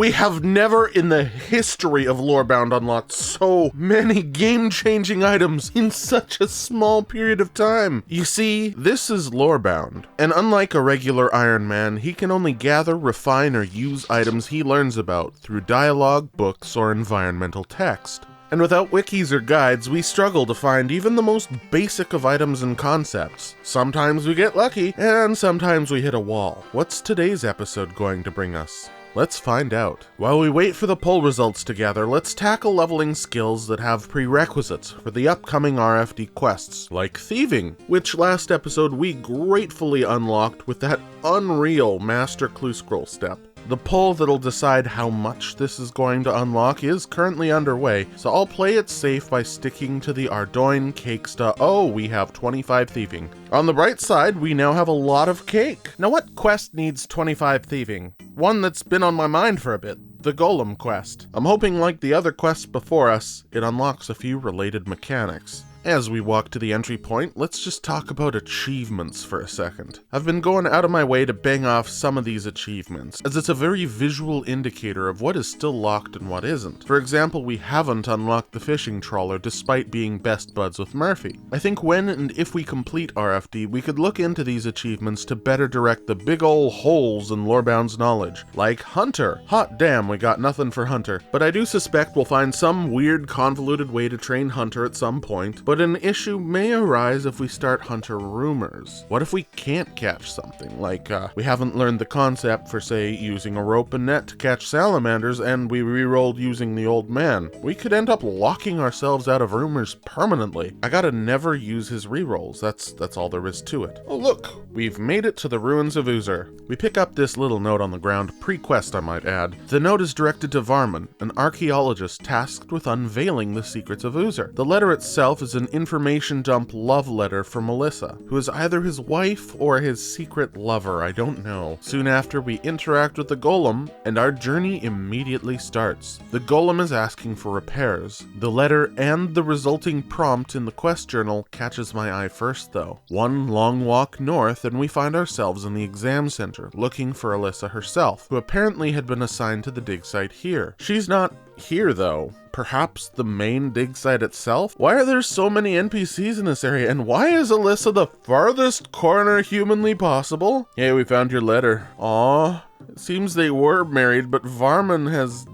We have never in the history of Lorebound unlocked so many game-changing items in such a small period of time. You see, this is Lorebound, and unlike a regular Iron Man, he can only gather, refine, or use items he learns about through dialogue, books, or environmental text. And without wikis or guides, we struggle to find even the most basic of items and concepts. Sometimes we get lucky, and sometimes we hit a wall. What's today's episode going to bring us? Let's find out. While we wait for the poll results to gather, let's tackle leveling skills that have prerequisites for the upcoming RFD quests, like thieving, which last episode we gratefully unlocked with that unreal Master Clue Scroll step. The poll that'll decide how much this is going to unlock is currently underway, so I'll play it safe by sticking to the Ardoin Cakesta. Oh, we have 25 thieving. On the bright side, we now have a lot of cake. Now what quest needs 25 thieving? One that's been on my mind for a bit. The golem quest. I'm hoping, like the other quests before us, it unlocks a few related mechanics. As we walk to the entry point, let's just talk about achievements for a second. I've been going out of my way to bang off some of these achievements, as it's a very visual indicator of what is still locked and what isn't. For example, we haven't unlocked the fishing trawler despite being best buds with Murphy. I think when and if we complete RFD, we could look into these achievements to better direct the big ol' holes in Lorebound's knowledge. Like Hunter. Hot damn, we got nothing for Hunter. But I do suspect we'll find some weird convoluted way to train Hunter at some point. But an issue may arise if we start Hunter rumors. What if we can't catch something? Like, we haven't learned the concept for, say, using a rope and net to catch salamanders, and we rerolled using the old man. We could end up locking ourselves out of rumors permanently. I gotta never use his rerolls. That's all there is to it. Oh look, we've made it to the ruins of Ogre. We pick up this little note on the ground, pre-quest I might add. The note is directed to Varman, an archaeologist tasked with unveiling the secrets of Ogre. The letter itself is an information dump love letter for Melissa, who is either his wife or his secret lover, I don't know. Soon after, we interact with the golem, and our journey immediately starts. The golem is asking for repairs. The letter and the resulting prompt in the quest journal catches my eye first though. One long walk north, and we find ourselves in the exam center, looking for Alyssa herself, who apparently had been assigned to the dig site here. She's not here though. Perhaps the main dig site itself? Why are there so many NPCs in this area, and why is Alyssa the farthest corner humanly possible? Hey, we found your letter. Aw, it seems they were married, but Varman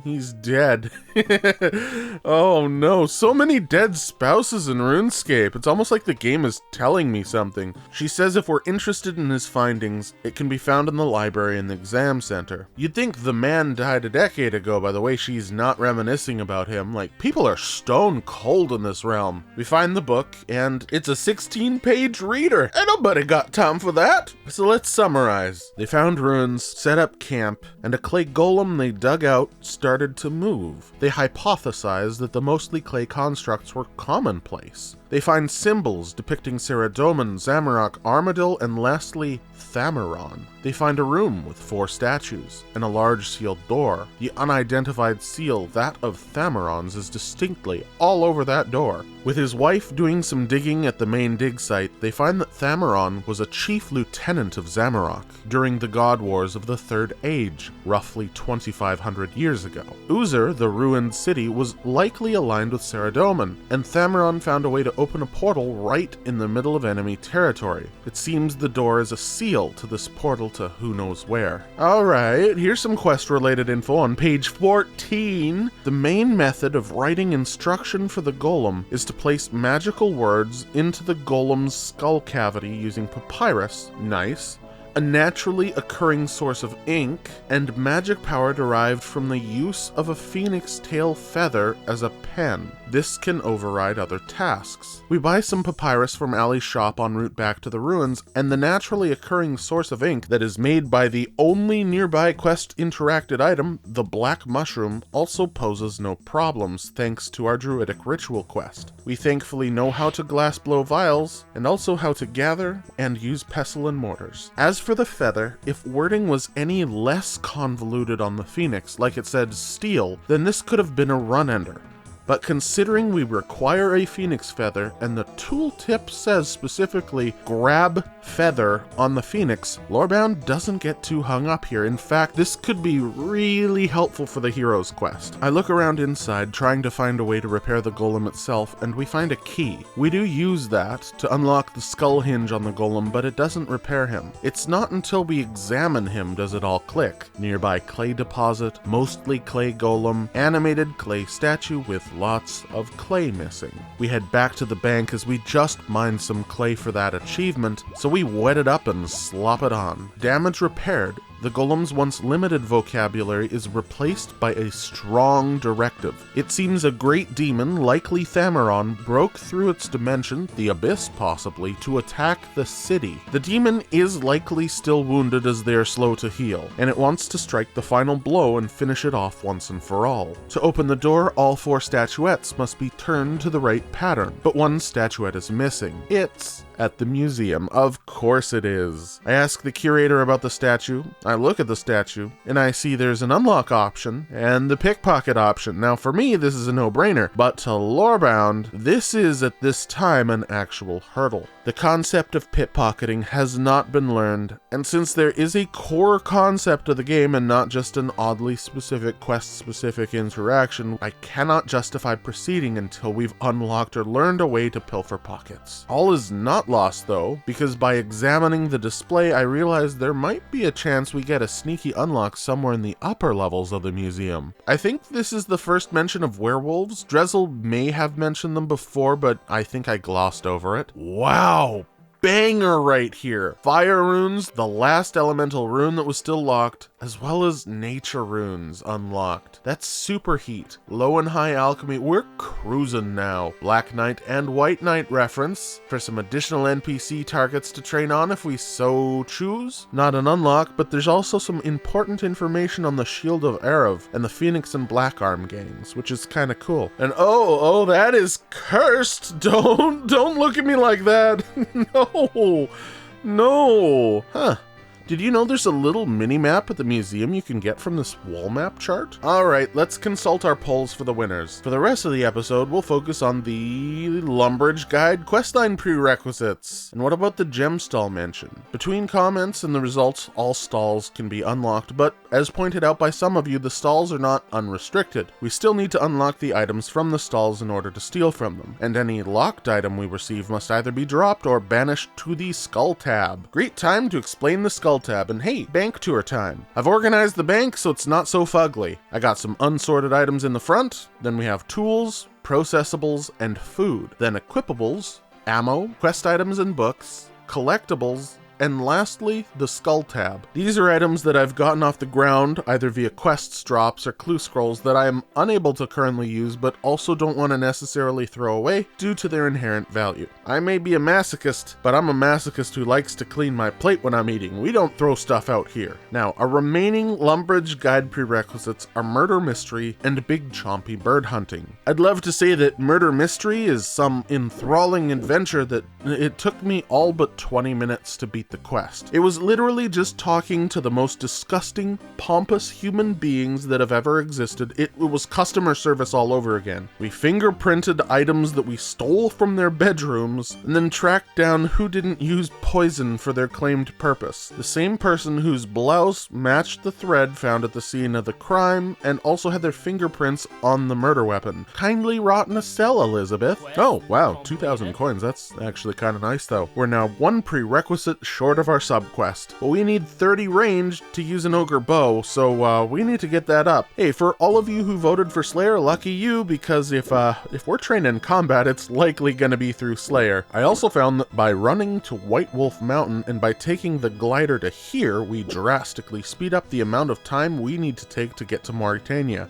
he's dead. Oh no, so many dead spouses in RuneScape. It's almost like the game is telling me something. She says if we're interested in his findings, it can be found in the library in the exam center. You'd think the man died a decade ago by the way she's not reminiscing about him. Like, people are stone cold in this realm. We find the book, and it's a 16-page reader. Ain't nobody got time for that. So let's summarize. They found ruins, set up camp, and a clay golem they dug out started to move. They hypothesized that the mostly clay constructs were commonplace. They find symbols depicting Saradomin, Zamorak, Armadil, and lastly, Thameron. They find a room with 4 statues and a large sealed door. The unidentified seal, that of Thameron's, is distinctly all over that door. With his wife doing some digging at the main dig site, they find that Thameron was a chief lieutenant of Zamorak during the God Wars of the Third Age, roughly 2,500 years ago. Ogre, the ruined city, was likely aligned with Saradomin, and Thameron found a way to open a portal right in the middle of enemy territory. It seems the door is a seal to this portal to who knows where. Alright, here's some quest-related info on page 14. The main method of writing instruction for the golem is to place magical words into the golem's skull cavity using papyrus, nice, a naturally occurring source of ink, and magic power derived from the use of a phoenix tail feather as a pen. This can override other tasks. We buy some papyrus from Ali's shop en route back to the ruins, and the naturally occurring source of ink that is made by the only nearby quest interacted item, the black mushroom, also poses no problems thanks to our druidic ritual quest. We thankfully know how to glassblow vials, and also how to gather and use pestle and mortars. As for the feather, if wording was any less convoluted on the phoenix, like it said steel, then this could have been a run-ender. But considering we require a phoenix feather, and the tooltip says specifically, grab feather on the phoenix, Lorebound doesn't get too hung up here. In fact, this could be really helpful for the hero's quest. I look around inside, trying to find a way to repair the golem itself, and we find a key. We do use that to unlock the skull hinge on the golem, but it doesn't repair him. It's not until we examine him does it all click. Nearby clay deposit, mostly clay golem, animated clay statue with lots of clay missing. We head back to the bank as we just mined some clay for that achievement, so we wet it up and slop it on. Damage repaired. The golem's once limited vocabulary is replaced by a strong directive. It seems a great demon, likely Thameron, broke through its dimension, the abyss possibly, to attack the city. The demon is likely still wounded as they are slow to heal, and it wants to strike the final blow and finish it off once and for all. To open the door, all 4 statuettes must be turned to the right pattern, but one statuette is missing. It's at the museum. Of course it is. I ask the curator about the statue, I look at the statue, and I see there's an unlock option and the pickpocket option. Now for me, this is a no-brainer, but to Lorebound, this is at this time an actual hurdle. The concept of pickpocketing has not been learned, and since there is a core concept of the game and not just an oddly specific quest-specific interaction, I cannot justify proceeding until we've unlocked or learned a way to pilfer pockets. All is not lost though, because by examining the display I realized there might be a chance we get a sneaky unlock somewhere in the upper levels of the museum. I think this is the first mention of werewolves. Drezel may have mentioned them before, but I think I glossed over it. Wow! Banger right here. Fire runes, the last elemental rune that was still locked, as well as nature runes unlocked. That's superheat, low and high alchemy. We're cruising now. Black Knight and White Knight reference for some additional NPC targets to train on if we so choose. Not an unlock, but there's also some important information on the Shield of Erev and the Phoenix and Black Arm gangs, which is kind of cool. And oh, that is cursed. Don't look at me like that. No. Huh. Did you know there's a little mini-map at the museum you can get from this wall map chart? Alright, let's consult our polls for the winners. For the rest of the episode, we'll focus on the Lumbridge Guide questline prerequisites. And what about the gem stall mention? Between comments and the results, all stalls can be unlocked, but as pointed out by some of you, the stalls are not unrestricted. We still need to unlock the items from the stalls in order to steal from them, and any locked item we receive must either be dropped or banished to the Skull tab. Great time to explain the Skull tab, and hey, bank tour time. I've organized the bank so it's not so fugly. I got some unsorted items in the front, then we have tools, processables, and food, then equipables, ammo, quest items and books, collectibles, and lastly, the Skull tab. These are items that I've gotten off the ground, either via quests drops or clue scrolls that I am unable to currently use, but also don't want to necessarily throw away due to their inherent value. I may be a masochist, but I'm a masochist who likes to clean my plate when I'm eating. We don't throw stuff out here. Now, our remaining Lumbridge Guide prerequisites are Murder Mystery and Big Chompy Bird Hunting. I'd love to say that Murder Mystery is some enthralling adventure that it took me all but 20 minutes to beat the quest. It was literally just talking to the most disgusting, pompous human beings that have ever existed. It was customer service all over again. We fingerprinted items that we stole from their bedrooms, and then tracked down who didn't use poison for their claimed purpose. The same person whose blouse matched the thread found at the scene of the crime, and also had their fingerprints on the murder weapon. Kindly rot in a cell, Elizabeth. Oh, wow, 2,000 coins. That's actually kind of nice, though. We're now one prerequisite short of our subquest, but we need 30 range to use an ogre bow, so we need to get that up. Hey, for all of you who voted for Slayer, lucky you, because if we're trained in combat, it's likely gonna be through Slayer. I also found that by running to White Wolf Mountain and by taking the glider to here, we drastically speed up the amount of time we need to take to get to Mauritania.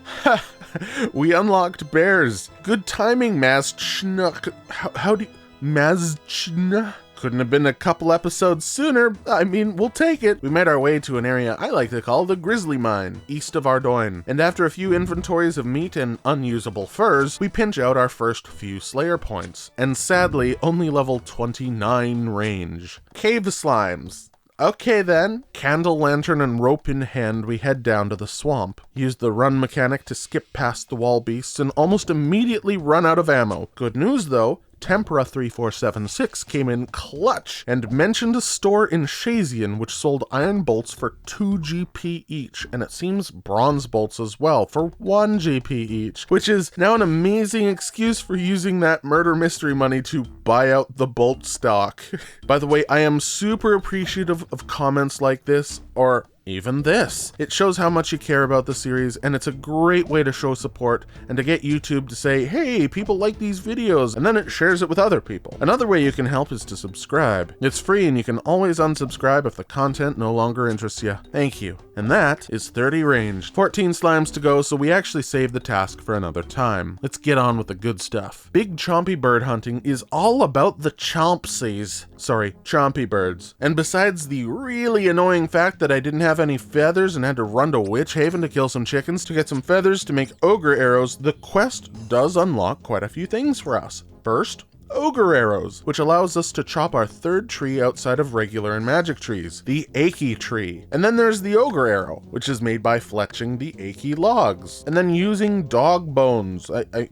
We unlocked bears. Good timing, Mazchna. How do you... Mazchna? Couldn't have been a couple episodes sooner. I mean, we'll take it. We made our way to an area I like to call the Grizzly Mine, east of Ardoyne. And after a few inventories of meat and unusable furs, we pinch out our first few Slayer points. And sadly, only level 29 range. Cave slimes. Okay then, candle, lantern, and rope in hand, we head down to the swamp. Use the run mechanic to skip past the wall beasts and almost immediately run out of ammo. Good news though, Tempera3476 came in clutch and mentioned a store in Shazian which sold iron bolts for 2 GP each, and it seems bronze bolts as well for 1 GP each, which is now an amazing excuse for using that murder mystery money to buy out the bolt stock. By the way, I am super appreciative of comments like this, or even this. It shows how much you care about the series, and it's a great way to show support and to get YouTube to say, hey, people like these videos, and then it shares it with other people. Another way you can help is to subscribe. It's free and you can always unsubscribe if the content no longer interests you. Thank you. And that is 30 ranged. 14 slimes to go, so we actually saved the task for another time. Let's get on with the good stuff. Big Chompy bird hunting is all about the Chompsies. Sorry, Chompy birds. And besides the really annoying fact that I didn't have any feathers and had to run to Witch Haven to kill some chickens to get some feathers to make ogre arrows, the quest does unlock quite a few things for us. First, Ogre arrows, which allows us to chop our third tree outside of regular and magic trees, the achy tree. And then there's the Ogre arrow, which is made by fletching the achy logs. And then using dog bones. I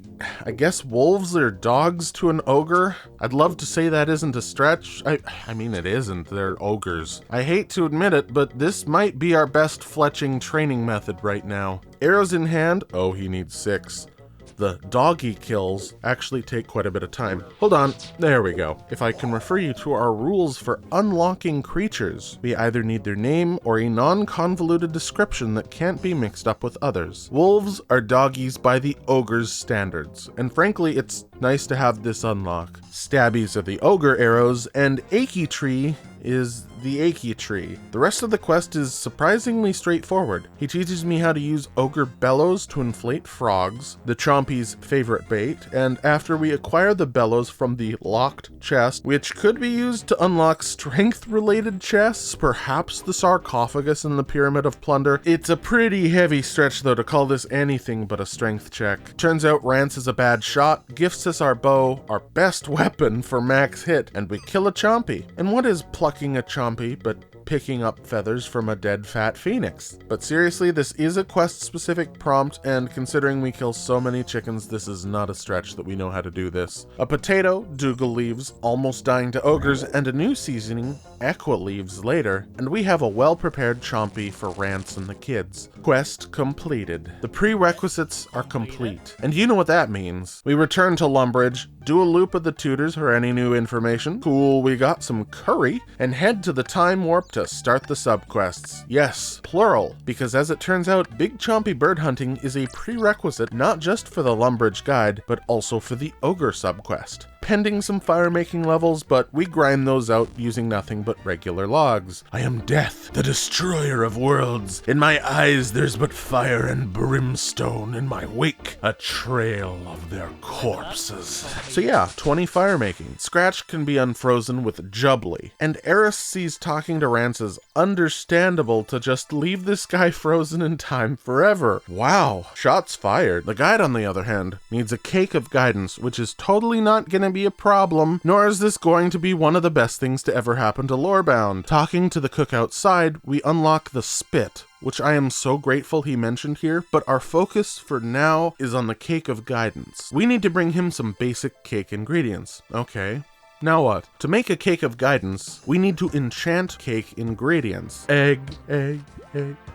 guess wolves are dogs to an ogre? I'd love to say that isn't a stretch. I mean it isn't, they're ogres. I hate to admit it, but this might be our best fletching training method right now. Arrows in hand, oh, he needs 6. The doggy kills actually take quite a bit of time. Hold on, there we go. If I can refer you to our rules for unlocking creatures, we either need their name or a non-convoluted description that can't be mixed up with others. Wolves are doggies by the ogre's standards, and frankly, it's nice to have this unlock. Stabbies are the ogre arrows, and achy tree is the achy tree. The rest of the quest is surprisingly straightforward. He teaches me how to use ogre bellows to inflate frogs, the Chompy's favorite bait, and after we acquire the bellows from the locked chest, which could be used to unlock strength-related chests, perhaps the sarcophagus in the Pyramid of Plunder. It's a pretty heavy stretch though to call this anything but a strength check. Turns out Rance is a bad shot, gifts us our bow, our best weapon for max hit, and we kill a Chompy. And what is plucking a Chompy but picking up feathers from a dead fat phoenix? But seriously, this is a quest-specific prompt, and considering we kill so many chickens, this is not a stretch that we know how to do this. A potato, Dougal leaves, almost dying to ogres, and a new seasoning, Equa leaves later, and we have a well-prepared Chompy for Rance and the kids. Quest completed. The prerequisites are complete, and you know what that means. We return to Lumbridge, do a loop of the tutors for any new information. Cool, we got some curry, and head to the time warp to start the subquests. Yes, plural, because as it turns out, Big Chompy bird hunting is a prerequisite not just for the Lumbridge guide, but also for the Ogre subquest. Pending some fire-making levels, but we grind those out using nothing but regular logs. I am death, the destroyer of worlds. In my eyes there's but fire and brimstone. In my wake, a trail of their corpses. So yeah, 20 fire-making. Skrach can be unfrozen with Jubbly. And Eris sees talking to Rance as understandable to just leave this guy frozen in time forever. Wow, shots fired. The guide, on the other hand, needs a cake of guidance, which is totally not gonna be a problem, nor is this going to be one of the best things to ever happen to Lorebound. Talking to the cook outside, we unlock the spit, which I am so grateful he mentioned here, but our focus for now is on the cake of guidance. We need to bring him some basic cake ingredients. Okay. Now what? To make a cake of guidance, we need to enchant cake ingredients. Egg.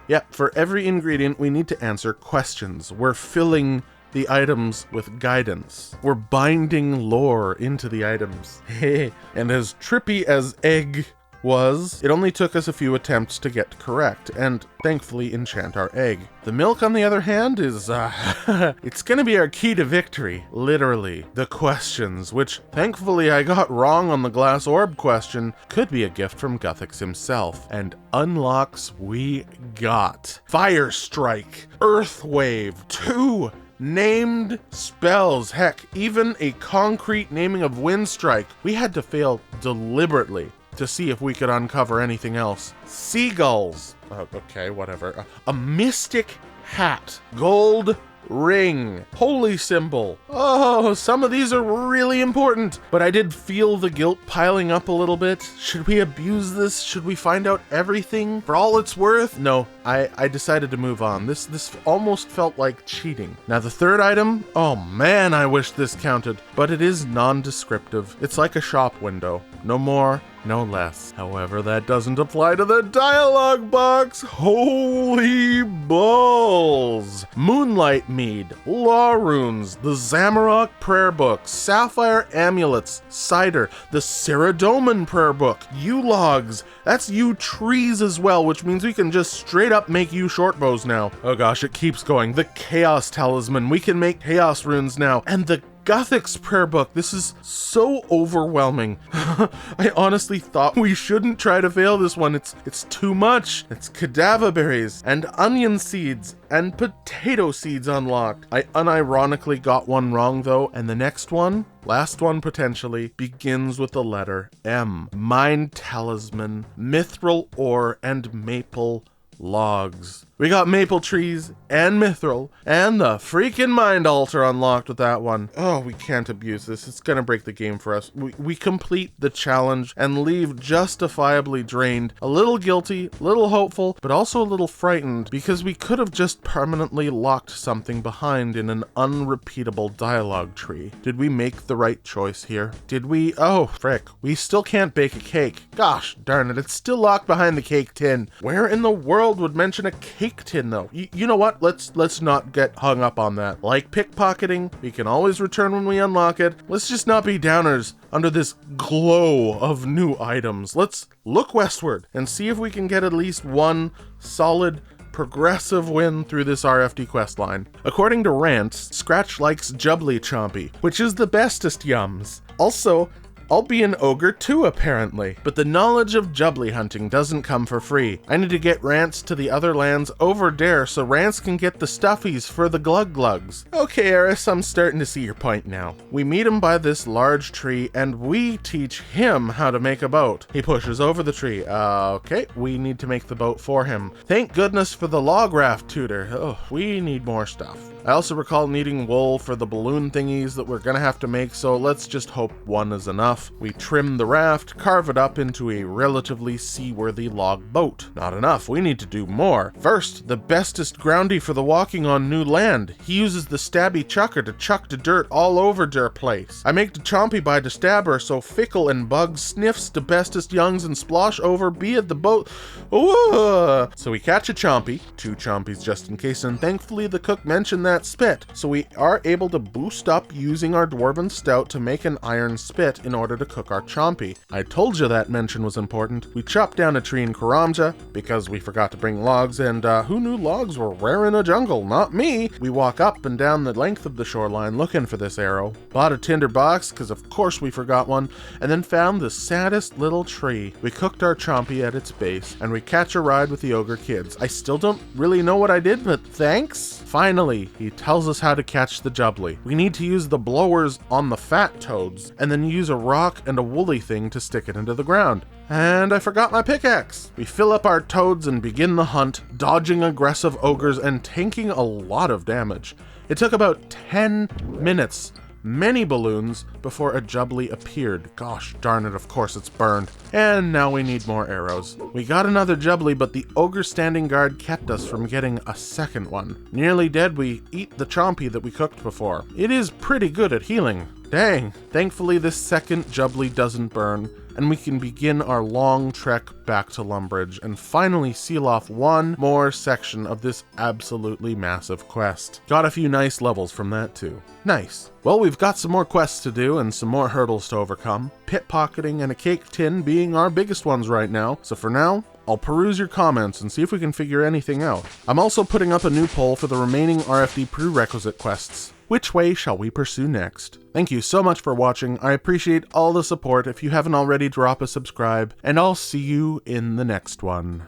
Yeah, for every ingredient, we need to answer questions. We're filling the items with guidance. We're binding lore into the items. And as trippy as egg was, it only took us a few attempts to get correct, and thankfully enchant our egg. The milk, on the other hand, is, it's gonna be our key to victory, literally. The questions, which thankfully I got wrong on the glass orb question, could be a gift from Guthix himself. And unlocks we got. Fire Strike, Earth Wave, 2 named spells, heck, even a concrete naming of Windstrike. We had to fail deliberately to see if we could uncover anything else. Seagulls, okay, whatever. A mystic hat, gold ring, holy symbol. Oh, some of these are really important, but I did feel the guilt piling up a little bit. Should we abuse this? Should we find out everything for all it's worth? No, I decided to move on. This almost felt like cheating. Now the third item, oh man, I wish this counted, but it is non-descriptive. It's like a shop window. No more, no less. However, that doesn't apply to the dialogue box. Holy balls! Moonlight Mead, Law Runes, the Zamorak Prayer Book, Sapphire Amulets, Cider, the Ceradoman Prayer Book, U-Logs, that's U-Trees as well, which means we can just straight up make U-Short Bows now. Oh gosh, it keeps going. The Chaos Talisman, we can make Chaos Runes now, and the Guthix Prayer Book. This is so overwhelming. I honestly thought we shouldn't try to fail this one. It's too much. It's cadaver berries and onion seeds and potato seeds unlocked. I unironically got one wrong though, and the next one, last one potentially, begins with the letter M. Mind Talisman, Mithril Ore, and Maple Logs. We got maple trees and mithril and the freaking mind altar unlocked with that one. Oh, we can't abuse this. It's gonna break the game for us. We complete the challenge and leave justifiably drained, a little guilty, a little hopeful, but also a little frightened because we could have just permanently locked something behind in an unrepeatable dialogue tree. Did we make the right choice here? Did we? Oh, frick. We still can't bake a cake. Gosh darn it, it's still locked behind the cake tin. Where in the world would mention a cake tin though? You know what? Let's not get hung up on that. Like pickpocketing, we can always return when we unlock it. Let's just not be downers under this glow of new items. Let's look westward and see if we can get at least one solid progressive win through this RFD quest line. According to Rants, Skrach likes Jubbly Chompy, which is the bestest yums. Also, I'll be an ogre too, apparently. But the knowledge of jubbly hunting doesn't come for free. I need to get Rants to the other lands over there so Rants can get the stuffies for the glug glugs. Okay, Eris, I'm starting to see your point now. We meet him by this large tree and we teach him how to make a boat. He pushes over the tree. Okay, we need to make the boat for him. Thank goodness for the log raft tutor. Oh, we need more stuff. I also recall needing wool for the balloon thingies that we're gonna have to make, so let's just hope one is enough. We trim the raft, carve it up into a relatively seaworthy log boat. Not enough, we need to do more. First, the bestest groundy for the walking on new land. He uses the stabby chucker to chuck the dirt all over der place. I make the chompy by the stabber so fickle and bug sniffs the bestest youngs and splosh over be it the boat. Ooh. So we catch a chompy, 2 chompies just in case, and thankfully the cook mentioned that spit, so we are able to boost up using our dwarven stout to make an iron spit in order to cook our chompy. I told you that mention was important. We chopped down a tree in Karamja because we forgot to bring logs, and who knew logs were rare in a jungle? Not me! We walk up and down the length of the shoreline looking for this arrow, bought a tinder box because of course we forgot one, and then found the saddest little tree. We cooked our chompy at its base, and we catch a ride with the ogre kids. I still don't really know what I did, but thanks! Finally, he tells us how to catch the jubbly. We need to use the blowers on the fat toads, and then use a rock and a woolly thing to stick it into the ground. And I forgot my pickaxe. We fill up our toads and begin the hunt, dodging aggressive ogres and tanking a lot of damage. It took about 10 minutes, many balloons, before a jubbly appeared. Gosh darn it, of course it's burned. And now we need more arrows. We got another jubbly, but the ogre standing guard kept us from getting a second one. Nearly dead, we eat the chompy that we cooked before. It is pretty good at healing. Dang. Thankfully this second jubbly doesn't burn, and we can begin our long trek back to Lumbridge and finally seal off one more section of this absolutely massive quest. Got a few nice levels from that too. Nice. Well, we've got some more quests to do and some more hurdles to overcome, pickpocketing and a cake tin being our biggest ones right now, so for now, I'll peruse your comments and see if we can figure anything out. I'm also putting up a new poll for the remaining RFD prerequisite quests. Which way shall we pursue next? Thank you so much for watching. I appreciate all the support. If you haven't already, drop a subscribe, and I'll see you in the next one.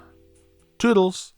Toodles!